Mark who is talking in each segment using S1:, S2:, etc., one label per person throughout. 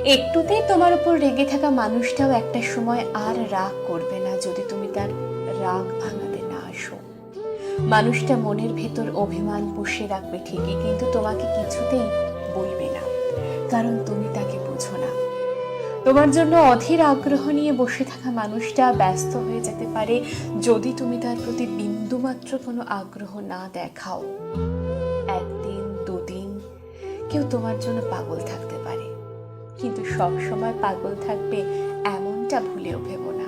S1: একটুতেই তোমার উপর রেগে থাকা মানুষটাও একটা সময় আর রাগ করবে না যদি তুমি তার রাগ ভাঙাতে না আসো। মানুষটা মনের ভেতর অভিমান পুষে রাখবে ঠিকই, কিন্তু তোমাকে কিছুতেই বলবে না, কারণ তুমি তাকে বুঝো না। তোমার জন্য অধীর আগ্রহ নিয়ে বসে থাকা মানুষটা ব্যস্ত হয়ে যেতে পারে যদি তুমি তার প্রতি বিন্দুমাত্র কোনো আগ্রহ না দেখাও। একদিন দুদিন কেউ তোমার জন্য পাগল থাকতে পারে, কিন্তু সব সময় পাগল থাকবে এমনটা ভুলেও ভেবো না।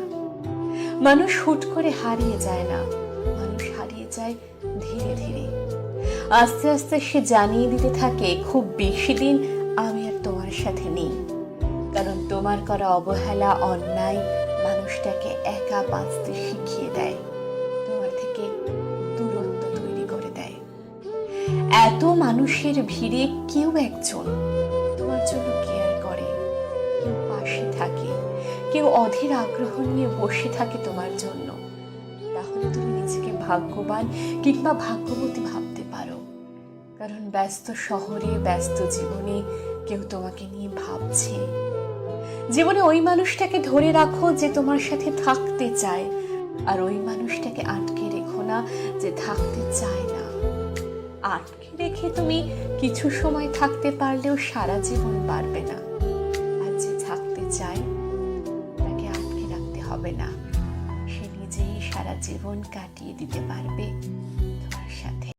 S1: মানুষ হুট করে হারিয়ে যায় না, মানুষ হারিয়ে যায় ধীরে ধীরে। আস্তে আস্তে সে জানিয়ে দিতে থাকে, খুব বেশি দিন আমি আর তোমার সাথে নেই। কারণ তোমার করা অবহেলা, অন্যায় মানুষটাকে একা বাঁচতে শিখিয়ে দেয়, তোমার থেকে দূরত্ব তৈরি করে দেয়। এত মানুষের ভিড়ে কেউ একজন তোমার জন্য কেয়ার করে, কেউ পাশে থাকে, কেউ অধীর আগ্রহ নিয়ে বসে থাকে তোমার জন্য, তাহলে তুমি নিজেকে ভাগ্যবান কিংবা ভাগ্যবতী ভাবতে পারো। কারণ ব্যস্ত শহরে, ব্যস্ত জীবনে কেউ তোমাকে নিয়ে ভাবছে। জীবনে ওই মানুষটাকে ধরে রাখো যে তোমার সাথে থাকতে চায়, আর ওই মানুষটাকে আটকে রেখো না যে থাকতে চায় না। আটকে রেখে তুমি কিছু সময় থাকতে পারলেও সারা জীবন পারবে না। আর যে থাকতে চায় তাকে আটকে রাখতে হবে না, সে নিজেই সারা জীবন কাটিয়ে দিতে পারবে তোমার সাথে।